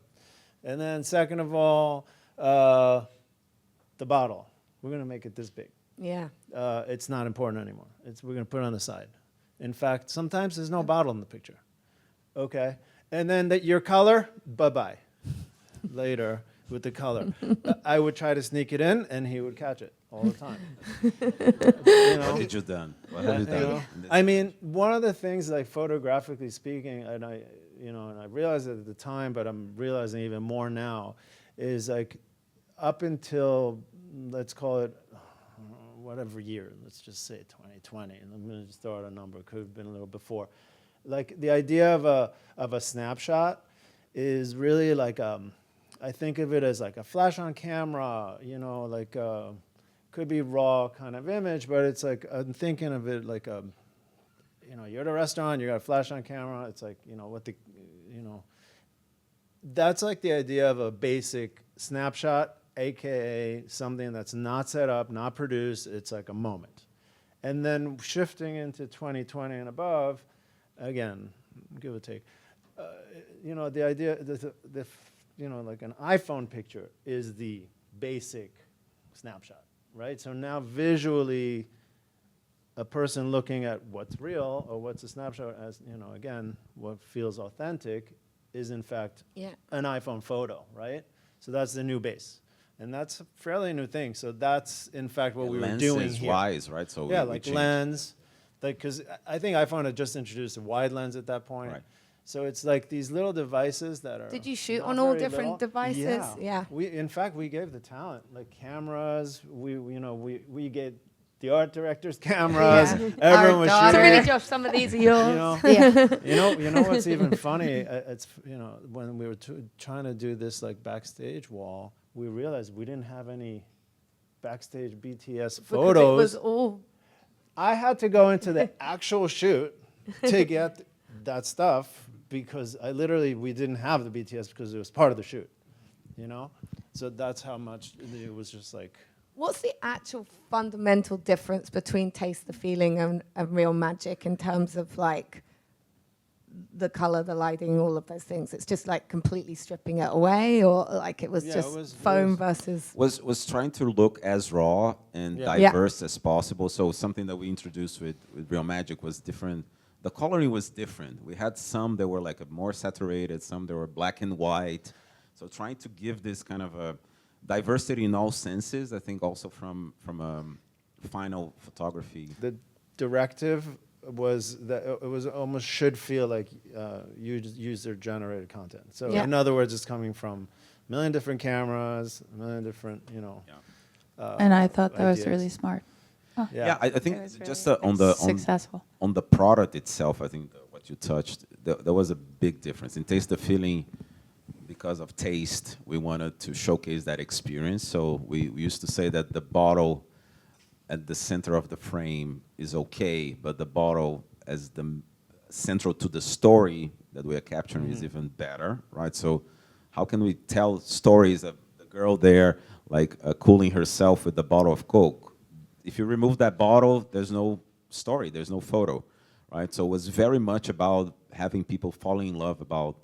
And then second of all, the bottle. We're going to make it this big. Yeah. It's not important anymore. We're going to put it on the side. In fact, sometimes there's no bottle in the picture. Okay. And then your color, bye-bye. Later with the color. I would try to sneak it in, and he would catch it all the time. What did you done? What have you done? I mean, one of the things, like photographically speaking, and I realized it at the time, but I'm realizing even more now, is like up until, let's call it, whatever year, let's just say 2020, and I'm going to just throw out a number, could have been a little before. Like the idea of a snapshot is really like, I think of it as like a flash on camera, like could be raw kind of image, but it's like, I'm thinking of it like you're at a restaurant, you got a flash on camera, it's like, that's like the idea of a basic snapshot, AKA something that's not set up, not produced, it's like a moment. And then shifting into 2020 and above, again, give or take, the idea, like an iPhone picture is the basic snapshot, right? So now visually, a person looking at what's real or what's a snapshot as, again, what feels authentic is in fact an iPhone photo, right? So that's the new base. And that's a fairly new thing. So that's, in fact, what we were doing lens is here. wise, right? So yeah, we like changed. lens. Because I think iPhone had just introduced a wide lens at that point. Right. So it's like these little devices that are. Did you shoot not on all very different little. devices? Yeah. In fact, we gave the talent, like cameras. We gave the art director's cameras. Yeah. Everyone was Our shooting. So really, it. Josh, some of these are yours. You know what's even funny? It's when we were trying to do this like backstage wall, we realized we didn't have any backstage BTS Because photos. it was all. I had to go into the actual shoot to get that stuff because we didn't have the BTS because it was part of the shoot, So that's how much it was just like. What's the actual fundamental difference between Taste the Feeling and Real Magic in terms of like the color, the lighting, all of those things? It's just like completely stripping it away, or like it was just foam versus. Was trying to look as raw and Yeah. diverse as possible. So something that we introduced with Real Magic was different. The coloring was different. We had some that were like more saturated, some that were black and white. So trying to give this kind of a diversity in all senses, I think also from final photography. The directive was that it was almost should feel like user-generated content. So in other words, it's coming from a million different cameras, a million different, And I thought that was ideas. really smart. Yeah, I think It was just really successful. on the product itself, I think what you touched, there was a big difference. In Taste the Feeling, because of taste, we wanted to showcase that experience. So we used to say that the bottle at the center of the frame is okay, but the bottle as the central to the story that we are capturing is even better, right? So how can we tell stories of the girl there, like cooling herself with the bottle of Coke? If you remove that bottle, there's no story, there's no photo, right? So it was very much about having people fall in love about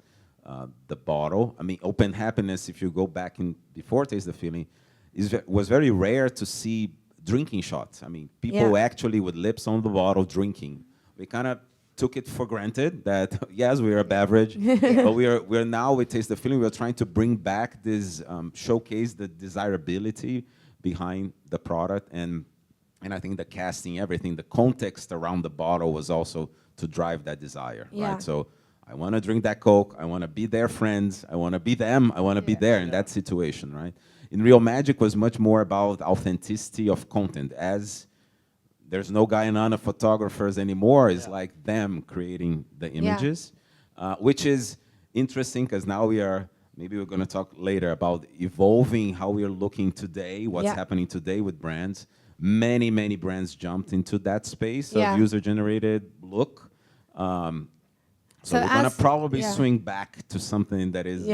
the bottle. I mean, Open Happiness, if you go back in before Taste the Feeling, was very rare to see drinking shots. I mean, people actually with lips on the bottle drinking. We kind of took it for granted that, yes, we are a beverage, but we're now with Taste the Feeling, we're trying to bring back this, showcase the desirability behind the product. And I think the casting, everything, the context around the bottle was also to drive that desire, right? So I want to drink that Coke. I want to be their friends. I want to be them. I want to be there in that situation, right? In Real Magic was much more about authenticity of content. As there's no Guyana photographers anymore, it's like them creating the images, which is interesting because now maybe we're going to talk later about evolving how we are looking today, what's happening today with brands. Many, many brands jumped into that space of user-generated look. So we're going to probably swing back to something that is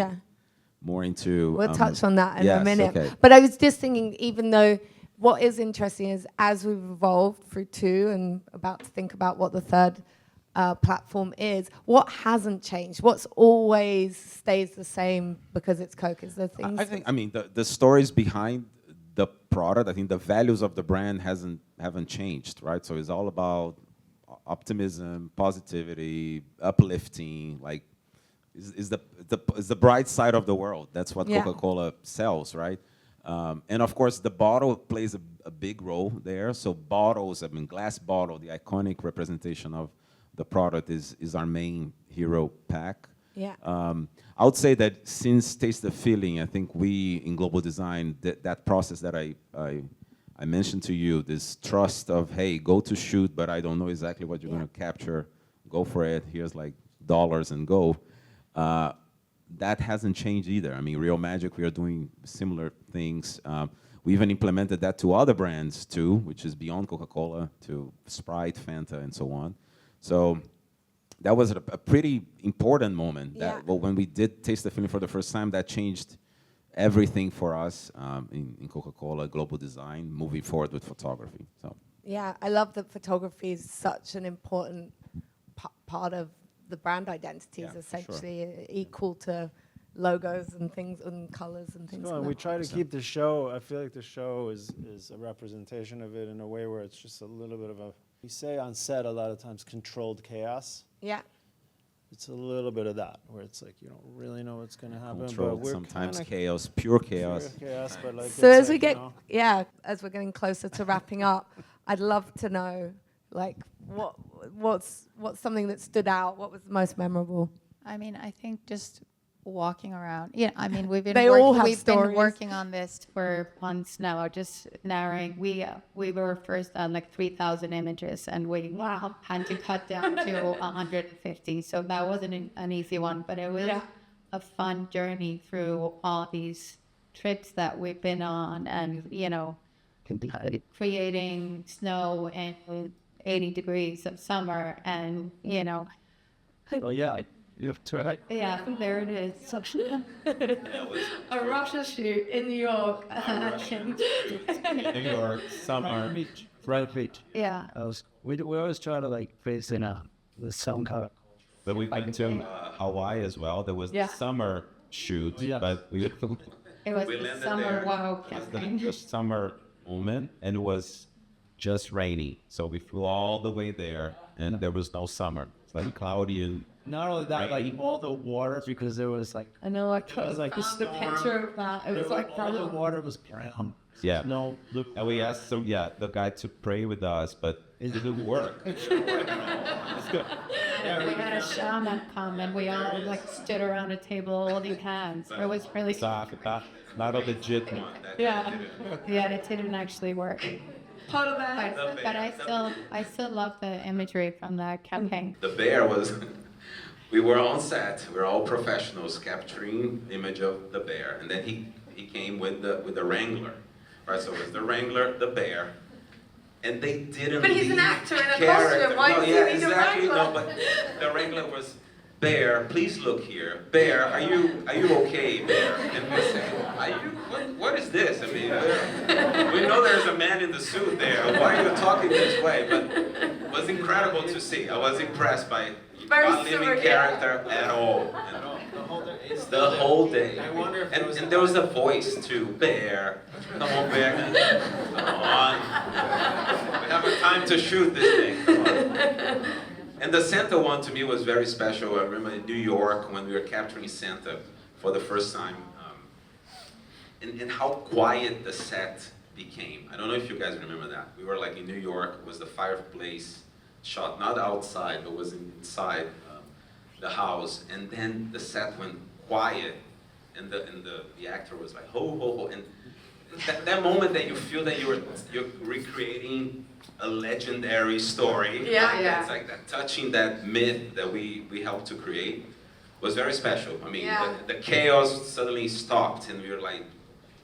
more into... We'll touch on that in a minute. Okay. But I was just thinking, even though what is interesting is as we've evolved through 2 and about to think about what the third platform is. What hasn't changed? What's always stays the same because it's Coke? Is there things? I think, I mean, the stories behind the product, I think the values of the brand haven't changed, right? So it's all about optimism, positivity, uplifting, like, is the bright side of the world. That's what Yeah. Coca-Cola sells, right? And of course, the bottle plays a big role there. So bottles, I mean, glass bottle, the iconic representation of the product is our main hero pack. Yeah. I would say that since Taste the Feeling, I think we in global design, that process that I mentioned to you, this trust of, hey, go to shoot, but I don't know exactly what you're going to capture. Go for it. Here's like dollars and go. That hasn't changed either. I mean, Real Magic, we are doing similar things. We even implemented that to other brands too, which is beyond Coca-Cola, to Sprite, Fanta, and so on. So that was a pretty important moment. That, well, when we did Taste the Feeling for the first time, that changed everything for us in Coca-Cola Global Design, moving forward with photography. So. Yeah, I love that photography is such an important part of the brand identity. Is essentially equal to logos and things and colors and things. No, and we try to keep the show. I feel like the show is a representation of it in a way where it's just a little bit of a. We say on set a lot of times controlled chaos. Yeah. It's a little bit of that, where it's like you don't really know what's going to happen. Controlled, but we're sometimes kinda chaos, pure chaos. Pure chaos, but like So it's as we like, get, you know, as we're getting closer to wrapping up, I'd love to know, like, what's something that stood out? What was the most memorable? I mean, I think just walking around. Yeah, I mean, we've been They all have we've been stories. working on this for months now. Just narrowing. We were first on like 3,000 images, and we had to cut down to 150. So that wasn't an easy one, but it was a fun journey through all these trips that we've been on, and creating snow and 80 degrees of summer, and Oh yeah, you have to try. yeah, there it is. A Russia shoot in New York. New York, summer, right beach. Yeah. We always try to like face in the sun color. But we went to Hawaii as well. There was the summer shoot, but we It was the summer wow campaign. the summer moment, and it was just rainy. So we flew all the way there, and there was no summer. It's like cloudy and. Not only that, like all the water, because there was like I know, like, just the picture of that. It was like all the water was brown. Yeah. No, look. And we asked the guy to pray with us, but it didn't work. we had a shaman come, and we all like stood around a table holding hands. It was really Not a legit one. yeah, it didn't actually work. But I still love the imagery from that campaign. The bear was. We were on set. We were all professionals capturing the image of the bear, and then he came with the wrangler, right? So it was the wrangler, the bear, and they didn't. But he's an leave actor in a character. costume. Why does he need a exactly. wrangler? No, but the wrangler was. Bear, please look here. Bear, are you okay, Bear? And we said, are you? What is this? I mean, we know there's a man in the suit there. Why are you talking this way? But it was incredible to see. I was impressed by not leaving character at all. The whole day. And there was a voice too. Bear, come on, Bear. Come on. We have a time to shoot this thing. Come on. And the Santa one to me was very special. I remember in New York when we were capturing Santa for the first time, and how quiet the set became. I don't know if you guys remember that. We were like in New York. It was the fireplace shot, not outside, but was inside the house. And then the set went quiet, and the actor was like, ho, ho, ho. And that moment that you feel that you're recreating a legendary story. Yeah. It's like that, touching that myth that we helped to create was very special. I mean, the chaos suddenly stopped, and we were like,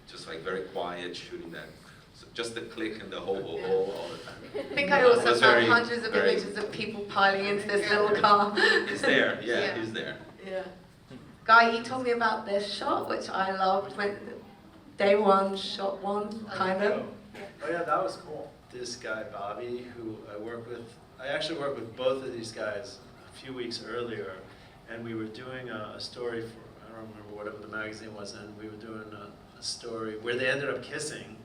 just like very quiet, shooting that. So just the click and the ho, ho, ho all the time. I think I also found hundreds of images of people piling into this little car. He's there, he's there. Yeah. Guy, you told me about this shot, which I loved. When day one, shot one, kind of. Oh yeah, that was cool. this guy, Bobby, who I work with. I actually worked with both of these guys a few weeks earlier, and we were doing a story for, I don't remember what the magazine was, and we were doing a story where they ended up kissing.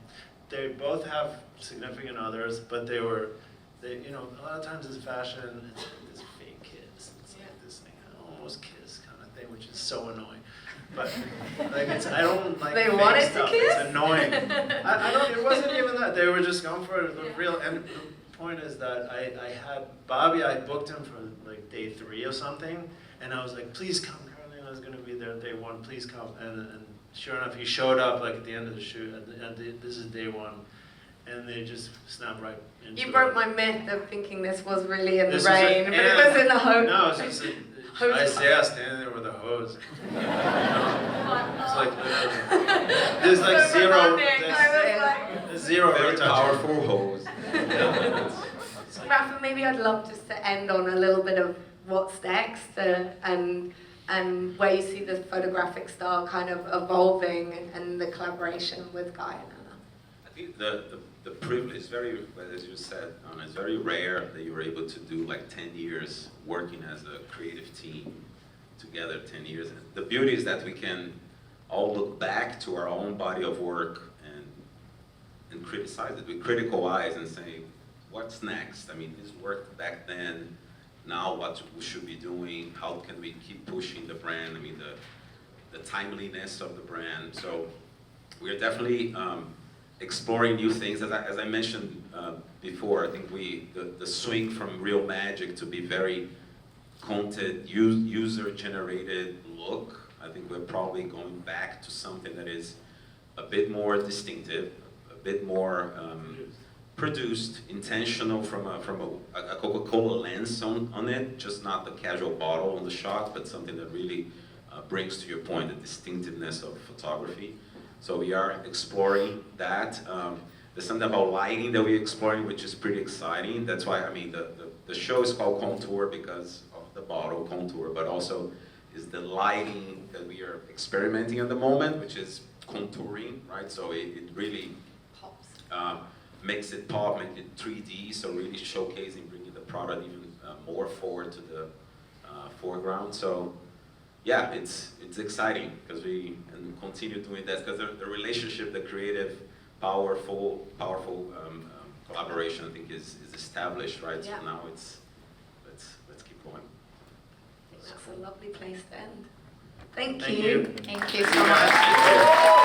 They both have significant others, but they, you know, a lot of times in fashion, it's like this fake kiss. It's like this thing, almost kiss kind of thing, which is so annoying. But like I don't like They fake wanted stuff. to kiss? It's annoying. I don't. It wasn't even that. They were just going for the real. And the point is that I had Bobby. I booked him for like day 3 or something, and I was like, please come, Carolina's gonna be there day 1. Please come. And sure enough, he showed up like at the end of the shoot. This is day 1, and they just snapped right into You it. broke my myth of thinking this was really in the This was rain, but it was in the hose. No, it's just Isaiah standing there with a hose. You know? It's like there's like So zero. romantic. There's, I was there's zero Very retouching. powerful hose. It's like, Rafa, maybe I'd love just to end on a little bit of what's next and where you see the photographic style kind of evolving and the collaboration with Guy and Anna. I think the privilege is very, as you said, it's very rare that you're able to do like 10 years working as a creative team together, 10 years. And the beauty is that we can all look back to our own body of work and criticize it with critical eyes and say, what's next? I mean, this worked back then. Now what we should be doing? How can we keep pushing the brand? I mean, the timeliness of the brand. So we're definitely exploring new things. As I mentioned before, I think the swing from real magic to be very content, user-generated look, I think we're probably going back to something that is a bit more distinctive, a bit more produced, intentional from a Coca-Cola lens on it, just not the casual bottle on the shot, but something that really brings to your point the distinctiveness of photography. So we are exploring that. There's something about lighting that we're exploring, which is pretty exciting. That's why, I mean, the show is called Contour because of the bottle, Contour, but also is the lighting that we are experimenting at the moment, which is contouring, right? So it really Pops. makes it pop, make it 3D, so really showcasing, bringing the product even more forward to the foreground. So yeah, it's exciting because we can continue doing that because the relationship, the creative, powerful collaboration, I think is established, right? Yeah. So now let's keep going. I think that's a lovely place to end. Thank Thank you. you. Thank you so Yeah, much. thank you.